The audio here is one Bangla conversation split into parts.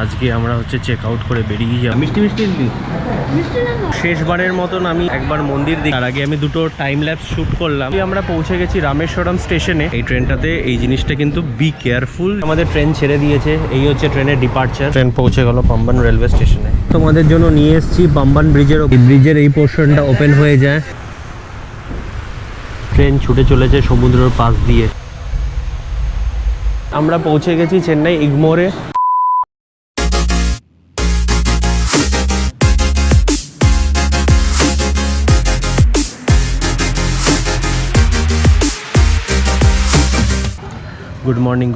আজকে আমরা হচ্ছে চেক আউট করে বেরিয়ে যাব। মিষ্টি মিষ্টি শেষবারের মতন আমি একবার মন্দির দেখি, তার আগে আমি দুটো টাইম ল্যাপস শ্যুট করলাম। আমরা পৌঁছে গেছি রামেশ্বরম স্টেশনে। এই ট্রেনটাতে এই জিনিসটা কিন্তু বি কেয়ারফুল। আমাদের ট্রেন ছেড়ে দিয়েছে, এই হচ্ছে ট্রেনের ডিপার্চার। ট্রেন পৌঁছে গেল পাম্বান রেলওয়ে স্টেশনে। তোমাদের জন্য নিয়ে এসেছি পাম্বান ব্রিজের এই পোর্শনটা ওপেন হয়ে যায়, ট্রেন ছুটে চলেছে সমুদ্রের পাশ দিয়ে। আমরা পৌঁছে গেছি Chennai ইগমোরে।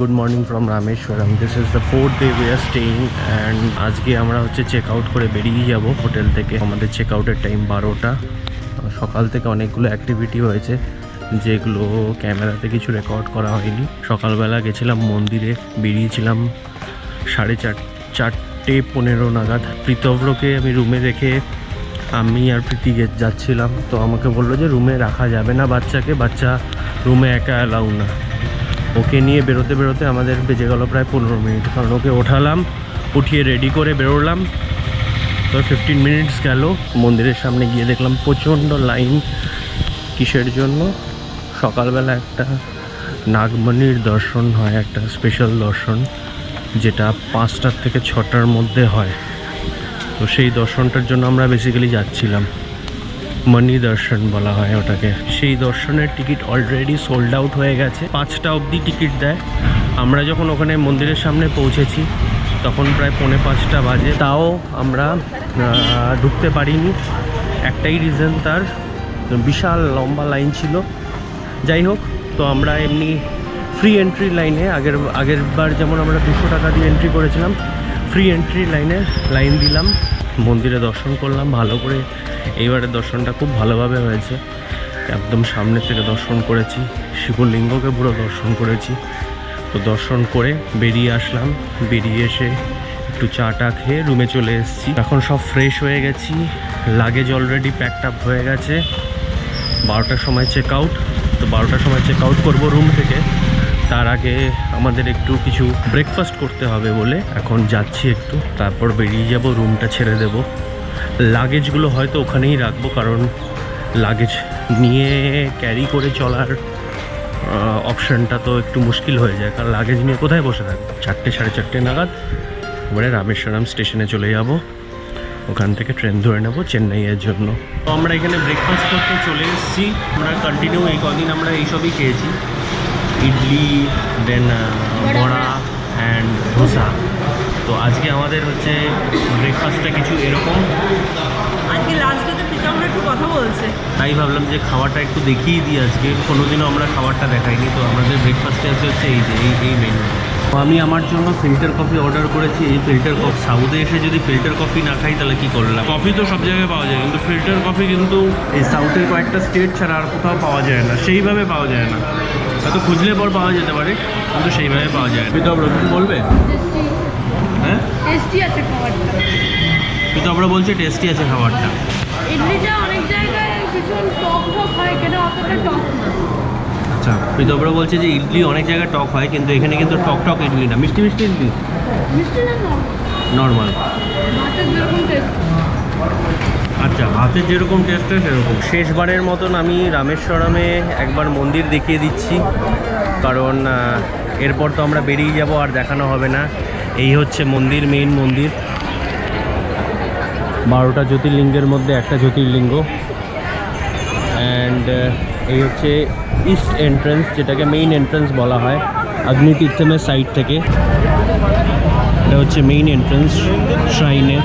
Good morning from Rameshwaram. This is the 4th day we are staying and আজকে আমরা হচ্ছে চেক আউট করে বেরিয়ে যাব হোটেল থেকে। আমাদের চেক আউটের টাইম 12টা। সকাল থেকে অনেকগুলো অ্যাক্টিভিটি হয়েছে যেগুলো ক্যামেরাতে কিছু রেকর্ড করা হয়নি। সকালবেলা গেছিলাম মন্দিরে, বেরিয়েছিলাম 4:30 নাগাদ। প্রীতব্রকে আমি রুমে রেখে আমি আর প্রীতি যাচ্ছিলাম, তো আমাকে বললো যে রুমে রাখা যাবে না বাচ্চাকে, বাচ্চা রুমে একা অ্যালাউ না। ওকে নিয়ে বেরোতে আমাদের বেজে গেল প্রায় 15 মিনিট, কারণ ওকে ওঠালাম, উঠিয়ে রেডি করে বেরোলাম। তো 15 মিনিটস গেল। মন্দিরের সামনে গিয়ে দেখলাম প্রচণ্ড লাইন। কিসের জন্য? সকালবেলা একটা নাগমণির দর্শন হয়, একটা স্পেশাল দর্শন, যেটা 5টা থেকে 6টার মধ্যে হয়। তো সেই দর্শনটার জন্য আমরা বেসিক্যালি যাচ্ছিলাম। মানি দর্শন বলা হয় ওটাকে। সেই দর্শনের টিকিট অলরেডি সোল্ড আউট হয়ে গেছে। 5টা অবধি টিকিট দেয়। আমরা যখন ওখানে মন্দিরের সামনে পৌঁছেছি তখন প্রায় 4:45 বাজে, তাও আমরা ঢুকতে পারিনি। একটাই রিজন, তার বিশাল লম্বা লাইন ছিল। যাই হোক, তো আমরা এমনি ফ্রি এন্ট্রি লাইনে আগের বার যেমন আমরা 200 টাকা দিয়ে এন্ট্রি করেছিলাম, ফ্রি এন্ট্রি লাইন দিলাম। মন্দিরে দর্শন করলাম ভালো করে। এইবারের দর্শনটা খুব ভালোভাবে হয়েছে, একদম সামনে থেকে দর্শন করেছি, শিবলিঙ্গকে পুরো দর্শন করেছি। তো দর্শন করে বেরিয়ে আসলাম। বেরিয়ে এসে একটু চা খেয়ে রুমে চলে এসেছি। এখন সব ফ্রেশ হয়ে গেছি, লাগেজ অলরেডি প্যাকড আপ হয়ে গেছে। 12টার সময় চেক আউট। তো 12টার সময় চেক আউট করবো রুম থেকে। তার আগে আমাদের একটু কিছু ব্রেকফাস্ট করতে হবে বলে এখন যাচ্ছি একটু, তারপর বেরিয়ে যাব, রুমটা ছেড়ে দেব। লাগেজগুলো হয়তো ওখানেই রাখবো, কারণ লাগেজ নিয়ে ক্যারি করে চলার অপশানটা তো একটু মুশকিল হয়ে যায়, কারণ লাগেজ নিয়ে কোথায় বসে থাকবো। 4:30 নাগাদ এবারে রামেশ্বরম স্টেশনে চলে যাব। ওখান থেকে ট্রেন ধরে নেব চেন্নাইয়ের জন্য। তো আমরা এখানে ব্রেকফাস্ট করতে চলে এসেছি। আমরা কন্টিনিউ এই কদিন আমরা এইসবই খেয়েছি, ইডলি, দেন বড়া অ্যান্ড ধোসা। তো আজকে আমাদের হচ্ছে ব্রেকফাস্টটা কিছু এরকম। আজকে লাস্ট ডেতে পিতামরা একটু কথা বলছে, তাই ভাবলাম যে খাবারটা একটু দেখিয়ে দিই। আজকে কোনোদিনও আমরা খাবারটা দেখাইনি। তো আমাদের ব্রেকফাস্টে হচ্ছে এই মেনু। আমি আমার জন্য ফিল্টার কফি অর্ডার করেছি। এই ফিল্টার কফি, সাউথে এসে যদি ফিল্টার কফি না খাই তাহলে কী করলাম? কফি তো সব জায়গায় পাওয়া যায়, কিন্তু ফিল্টার কফি কিন্তু এই সাউথের কয়েকটা স্টেট ছাড়া আর কোথাও পাওয়া যায় না, সেইভাবে পাওয়া যায় না। হয়তো খুঁজলে পর পাওয়া যেতে পারে, কিন্তু সেইভাবে পাওয়া যায় না। পিতাবরা তুমি বলবে? হ্যাঁ, টেস্টি আছে খাবারটা। পিতাবরা বলছে টেস্টি আছে খাবারটা। ইডলিটা অনেক জায়গায় ভীষণ টক হয়, এখানে অতটা টক না। আচ্ছা, পিতাবরা বলছে যে ইডলি অনেক জায়গায় টক হয়, কিন্তু এখানে কিন্তু টক ইডলি না, মিষ্টি ইডলি। মিষ্টি না, নর্মাল ভাতের যেরকম টেস্ট। আচ্ছা, ভাতের যেরকম টেস্ট হয় সেরকম। শেষবারের মতন আমি রামেশ্বরমে একবার মন্দির দেখিয়ে দিচ্ছি, কারণ এরপর তো আমরা বেরিয়ে যাব, আর দেখানো হবে না। এই হচ্ছে মন্দির, মেইন মন্দির। 12টা জ্যোতির্লিঙ্গের মধ্যে একটা জ্যোতির্লিঙ্গ। অ্যান্ড এই হচ্ছে ইস্ট এন্ট্রেন্স, যেটাকে মেইন এন্ট্রেন্স বলা হয় অগ্নি তীর্থমের সাইড থেকে। এটা হচ্ছে মেইন এন্ট্রেন্স শ্রাইনের।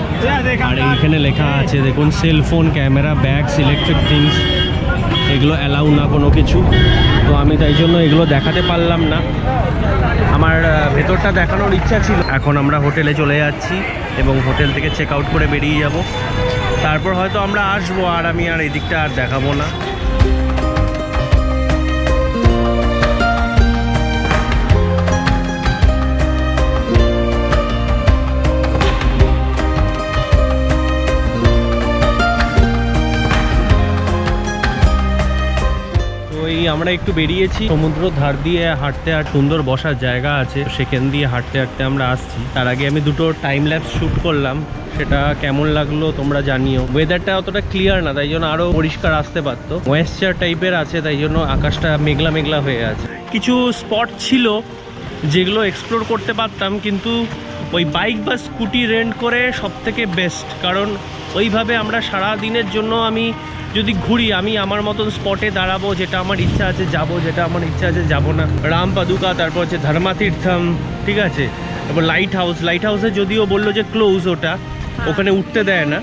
আর এইখানে লেখা আছে দেখুন, cellphone, camera, bags, electric things এগুলো অ্যালাউ না কোনো কিছু। তো আমি তাই জন্য এগুলো দেখাতে পারলাম না, আমার ভেতরটা দেখানোর ইচ্ছা ছিল। এখন আমরা হোটেলে চলে যাচ্ছি এবং হোটেল থেকে চেক আউট করে বেরিয়ে যাব। তারপর হয়তো আমরা আসবো, আর আমি আর এদিকটা আর দেখাবো না। আমরা একটু বেরিয়েছি সমুদ্র ধার দিয়ে হাঁটতে আর সুন্দর বসার জায়গা আছে, সেখান দিয়ে হাঁটতে হাঁটতে আমরা আসছি। তার আগে আমি দুটো টাইম ল্যাপস শ্যুট করলাম, সেটা কেমন লাগলো তোমরা জানিও। ওয়েদারটা অতটা ক্লিয়ার না, তাই জন্য আরও পরিষ্কার আসতে পারতো। ময়েশ্চার টাইপের আছে, তাই জন্য আকাশটা মেঘলা মেঘলা হয়ে আছে। কিছু স্পট ছিল যেগুলো এক্সপ্লোর করতে পারতাম, কিন্তু ওই বাইক বা স্কুটি রেন্ট করে সব থেকে বেস্ট, কারণ ওইভাবে আমরা সারা দিনের জন্য আমি যদি ঘুরি, আমি আমার মতন স্পটে দাঁড়াবো, যেটা আমার ইচ্ছা আছে যাবো, যেটা আমার ইচ্ছা আছে যাবো না। রাম পাদুকা, তারপর হচ্ছে ধর্মাতীর্থম, ঠিক আছে, তারপর লাইট হাউসে যদিও বললো যে ক্লোজ, ওটা ওখানে উঠতে দেয় না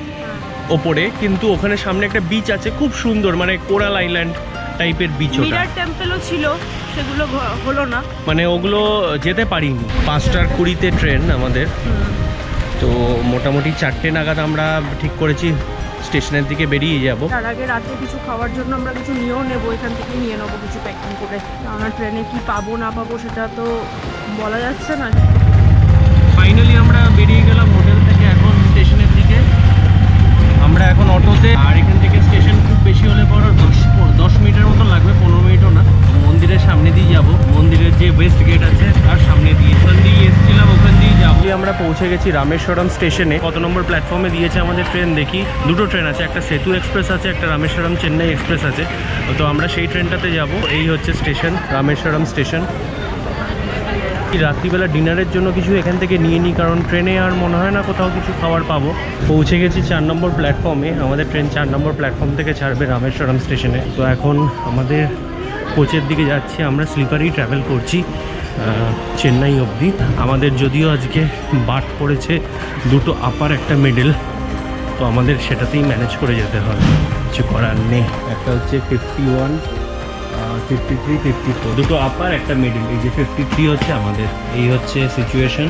ওপরে, কিন্তু ওখানে সামনে একটা বিচ আছে খুব সুন্দর, মানে কোরাল আইল্যান্ড টাইপের বিচ। ওটা মিরার টেম্পলও ছিল, সেগুলো হলো না, মানে ওগুলো যেতে পারিনি। 5:20 ট্রেন আমাদের, তো মোটামুটি 4টে নাগাদ আমরা ঠিক করেছি স্টেশনের দিকে বেরিয়ে যাব। তার আগে রাতে কিছু খাওয়ার জন্য আমরা কিছু নিয়েও নেবো, এখান থেকে নিয়ে নেবো কিছু প্যাকিং করে, কারণ ট্রেনে কি পাবো না পাবো সেটা তো বলা যাচ্ছে না। ফাইনালি আমরা বেরিয়ে গেলাম হোটেল থেকে এখন স্টেশনের দিকে। আমরা এখন অটোতে, আর এখান থেকে স্টেশন খুব বেশি হলে পর 10 মিনিটের মতো লাগবে, 15 মিনিটও না। মন্দিরের সামনে দিয়ে যাব, মন্দিরের যে ওয়েস্ট গেট আছে তার সামনে দিয়ে, ওখান দিয়ে এসেছিলাম, ওখান দিয়ে যাবো। আমরা পৌঁছে গেছি রামেশ্বরম স্টেশনে। কত নম্বর প্ল্যাটফর্মে দিয়েছে আমাদের ট্রেন দেখি। দুটো ট্রেন আছে, একটা সেতু এক্সপ্রেস আছে, একটা রামেশ্বরম চেন্নাই এক্সপ্রেস আছে। তো আমরা সেই ট্রেনটাতে যাব। এই হচ্ছে স্টেশন, রামেশ্বরম স্টেশন। রাত্রিবেলা ডিনারের জন্য কিছু এখান থেকে নিয়ে নিই, কারণ ট্রেনে আর মনে হয় না কোথাও কিছু খাবার পাবো। পৌঁছে গেছি 4 নম্বর প্ল্যাটফর্মে। আমাদের ট্রেন 4 নম্বর প্ল্যাটফর্ম থেকে ছাড়বে রামেশ্বরম স্টেশনে। তো এখন আমাদের কোচের দিকে যাচ্ছি, আমরা স্লিপারেই ট্রাভেল করছি চেন্নাই অবধি। আমাদের যদিও আজকে বাট পড়েছে দুটো আপার একটা মিডল, তো আমাদের সেটাতেই ম্যানেজ করে যেতে হবে, কিছু করার নেই। একটা হচ্ছে 51, 53, 54, দুটো আপার একটা মিডল। এই যে 53 হচ্ছে আমাদের। এই হচ্ছে সিচুয়েশন,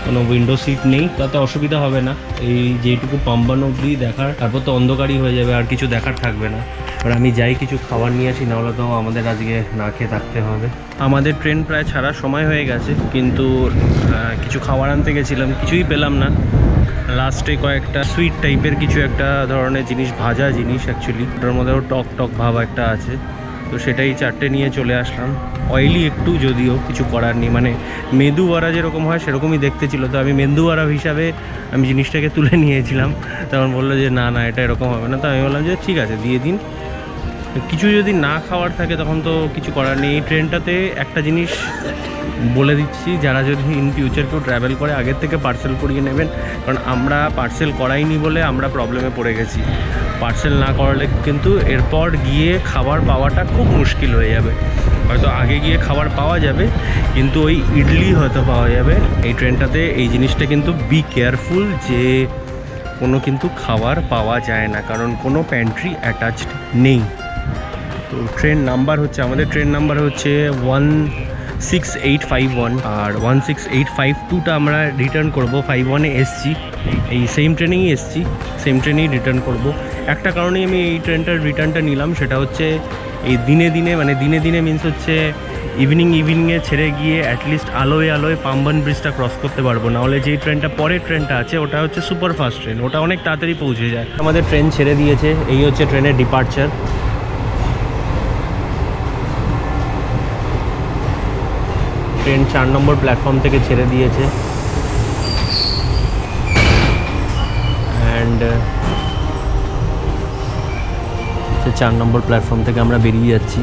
কোনো উইন্ডো সিট নেই, তাতে অসুবিধা হবে না। এই যেটুকু পাম্বান অবধি দেখার, তারপর তো অন্ধকারই হয়ে যাবে, আর কিছু দেখার থাকবে না। এবার আমি যাই কিছু খাবার নিয়ে আসি, নাহলে তো আমাদের আজকে না খেয়ে থাকতে হবে। আমাদের ট্রেন প্রায় ছাড়ার সময় হয়ে গেছে, কিন্তু কিছু খাবার আনতে গেছিলাম, কিছুই পেলাম না। লাস্টে কয়েকটা সুইট টাইপের কিছু একটা ধরনের জিনিস, ভাজা জিনিস অ্যাকচুয়ালি, ওটার মধ্যেও টক টক ভাব একটা আছে, তো সেটাই 4টে নিয়ে চলে আসলাম। অয়েলি একটু, যদিও কিছু করার নেই, মানে মেদু বড়া যেরকম হয় সেরকমই দেখতে ছিল, তো আমি মেদু বড়া হিসাবে আমি জিনিসটাকে তুলে নিয়েছিলাম। তখন বললো যে না না, এটা এরকম হবে না। তো আমি বললাম যে ঠিক আছে, দিয়ে দিন। কিছু যদি না খাওয়ার থাকে তখন তো কিছু করার নেই। এই ট্রেনটাতে একটা জিনিস বলে দিচ্ছি, যারা যদি ইন ফিউচার কেউ ট্রাভেল করে, আগের থেকে পার্সেল করিয়ে নেবেন, কারণ আমরা পার্সেল করাইনি বলে আমরা প্রবলেমে পড়ে গেছি। পার্সেল না করলে কিন্তু এরপর গিয়ে খাবার পাওয়াটা খুব মুশকিল হয়ে যাবে। হয়তো আগে গিয়ে খাবার পাওয়া যাবে, কিন্তু ওই ইডলি হয়তো পাওয়া যাবে। এই ট্রেনটাতে এই জিনিসটা কিন্তু বি কেয়ারফুল, যে কোনো কিন্তু খাবার পাওয়া যায় না, কারণ কোনো প্যান্ট্রি অ্যাটাচড নেই। তো ট্রেন নাম্বার হচ্ছে, আমাদের ট্রেন নাম্বার হচ্ছে 16851, আর 16852টা আমরা রিটার্ন করবো। 51-এ এসছি, এই সেম ট্রেনেই এসছি, সেম ট্রেনেই রিটার্ন করব। একটা কারণেই আমি এই ট্রেনটার রিটার্নটা নিলাম, সেটা হচ্ছে এই দিনে দিনে, মানে দিনে দিনে মিন্স হচ্ছে ইভিনিংয়ে ছেড়ে গিয়ে অ্যাটলিস্ট আলোয় পাম্বান ব্রিজটা ক্রস করতে পারবো। নাহলে যেই ট্রেনটা পরের ট্রেনটা আছে ওটা হচ্ছে সুপার ফাস্ট ট্রেন, ওটা অনেক তাড়াতাড়ি পৌঁছে যায়। আমাদের ট্রেন ছেড়ে দিয়েছে, এই হচ্ছে ট্রেনের ডিপার্চার। ট্রেন 4 নম্বর প্ল্যাটফর্ম থেকে ছেড়ে দিয়েছে, অ্যান্ড 4 নম্বর প্ল্যাটফর্ম থেকে আমরা বেরিয়ে যাচ্ছি।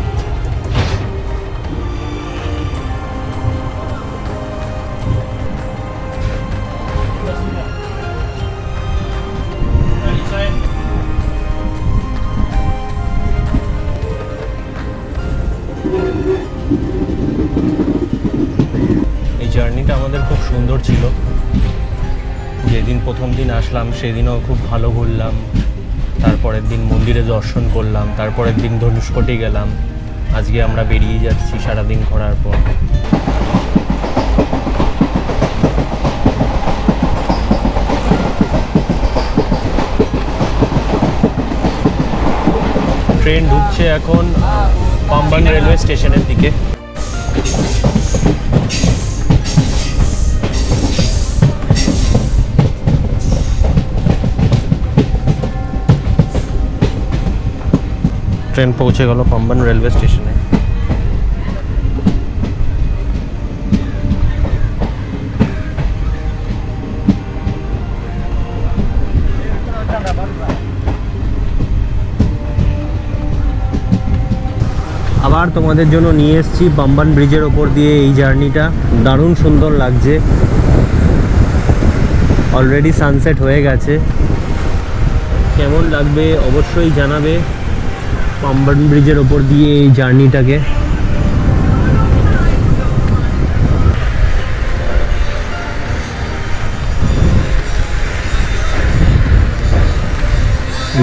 জার্নিটা আমাদের খুব সুন্দর ছিল। যেদিন প্রথম দিন আসলাম সেদিনও খুব ভালো ঘুরলাম, তারপরের দিন মন্দিরে দর্শন করলাম, তারপরের দিন ধনুষ্কটি গেলাম। আজকে আমরা বেরিয়ে যাচ্ছি সারাদিন ঘোরার পর। ট্রেন ঢুকছে এখন পাম্বান রেলওয়ে স্টেশনের দিকে। ট্রেন পৌঁছে গেল পাম্বান রেলওয়ে স্টেশনে। আবার তোমাদের জন্য নিয়ে এসেছি পাম্বান ব্রিজের ওপর দিয়ে এই জার্নিটা। দারুণ সুন্দর লাগছে, অলরেডি সানসেট হয়ে গেছে। কেমন লাগবে অবশ্যই জানাবে পাম্বান ব্রিজের ওপর দিয়ে এই জার্নিটাকে।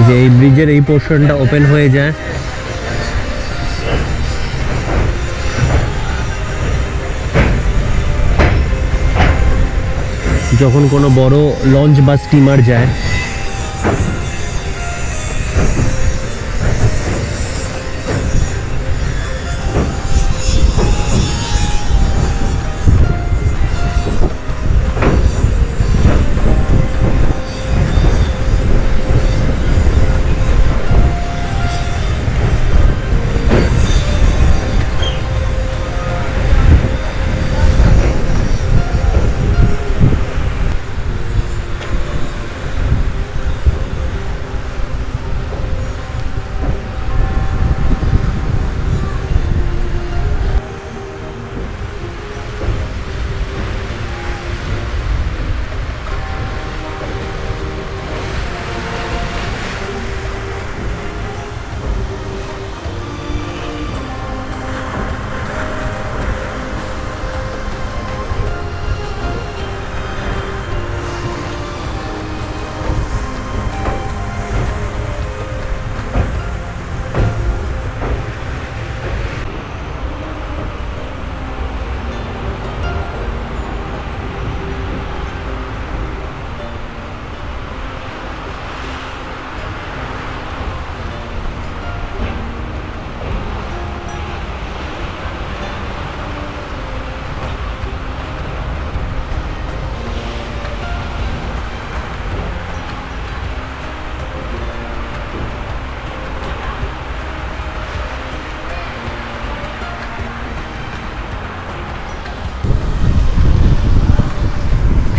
যে এই ব্রিজের এই পোর্শনটা ওপেন হয়ে যায়, যখন কোনো বড় লঞ্চ বা স্টিমার যায়।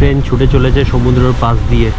ট্রেন ছুটে চলেছে সমুদ্রের পাশ দিয়ে।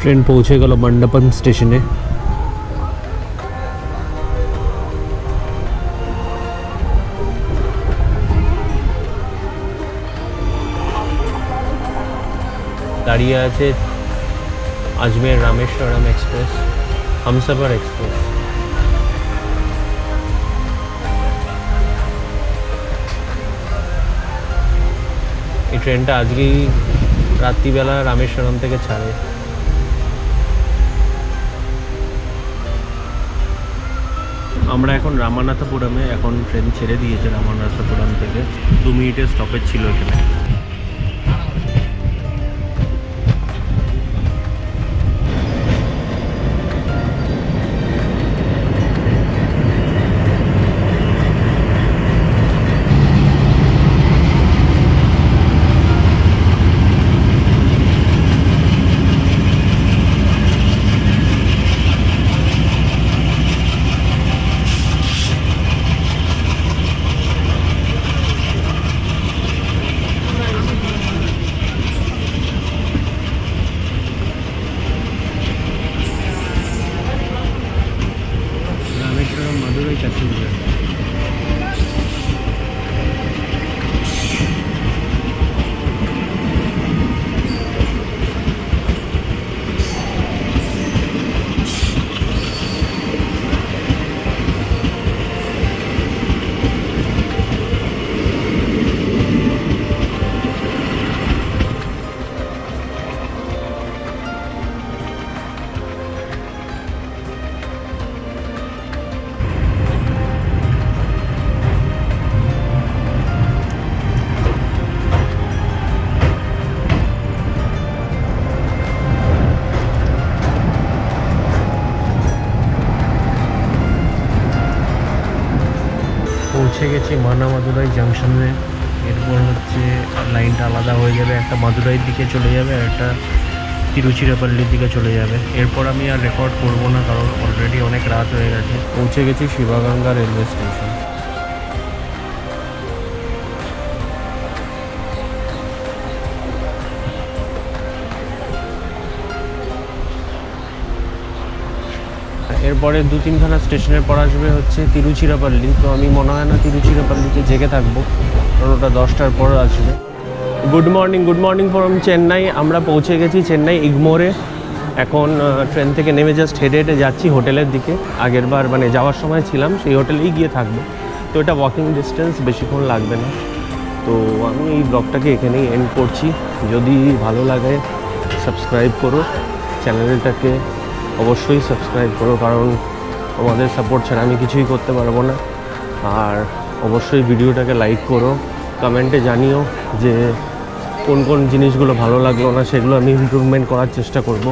ট্রেন পৌঁছে গেল মণ্ডপম স্টেশনে। দাঁড়িয়ে আছে আজমের রামেশ্বরম এক্সপ্রেস, হামসফর এক্সপ্রেস। এই ট্রেনটা আজকেই রাত্রিবেলা রামেশ্বরম থেকে ছাড়ে। আমরা এখন রামানাথপুরমে, এখন ট্রেন ছেড়ে দিয়েছে রামানাথপুরম থেকে। 2 মিনিটের স্টপেজ ছিল এখানে। প্যাসেঞ্জার। পৌঁছে গেছি মানামাদুরাই জাংশনে। এরপর হচ্ছে লাইনটা আলাদা হয়ে যাবে, একটা মাদুরাইয়ের দিকে চলে যাবে আর একটা তিরুচিরাপল্লির দিকে চলে যাবে। এরপর আমি আর রেকর্ড করব না, কারণ অলরেডি অনেক রাত হয়ে গেছে। পৌঁছে গেছি শিবগঙ্গা রেলওয়ে স্টেশন। এরপরে 2-3খানা স্টেশনের পর আসবে হচ্ছে তিরুচিরাপল্লি। তো আমি মনে হয় না তিরুচিরাপল্লিতে জেগে থাকবো, কারণ ওটা 10টার পর আসবে। Good morning from Chennai. আমরা পৌঁছে গেছি চেন্নাই ইগমোরে। এখন ট্রেন থেকে নেমে জাস্ট হেঁটে হেঁটে যাচ্ছি হোটেলের দিকে। আগের বার মানে যাওয়ার সময় ছিলাম সেই হোটেলেই গিয়ে থাকবো, তো এটা ওয়াকিং ডিস্টেন্স, বেশিক্ষণ লাগবে না। তো আমি এই ব্লগটাকে এখানেই এন্ড করছি। যদি ভালো লাগে সাবস্ক্রাইব করো, চ্যানেলটাকে অবশ্যই সাবস্ক্রাইব করো, কারণ তোমাদের সাপোর্ট ছাড়া আমি কিছুই করতে পারবো না। আর অবশ্যই ভিডিওটাকে লাইক করো, কমেন্টে জানিও যে কোন কোন জিনিসগুলো ভালো লাগলো না, সেগুলো আমি ইমপ্রুভমেন্ট করার চেষ্টা করব।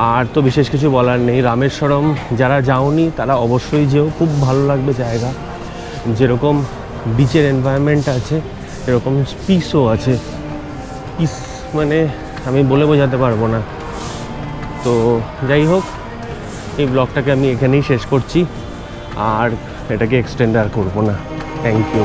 আর তো বিশেষ কিছু বলার নেই। রামেশ্বরম যারা যাওনি তারা অবশ্যই যেও, খুব ভালো লাগবে জায়গা। যেরকম বিচের এনভায়রনমেন্ট আছে এরকম পিসও আছে। পিস মানে আমি বলে বোঝাতে পারবো না। তো যাই হোক, এই ব্লগটাকে আমি এখানেই শেষ করছি, আর এটাকে এক্সটেন্ড আর করবো না। Thank you.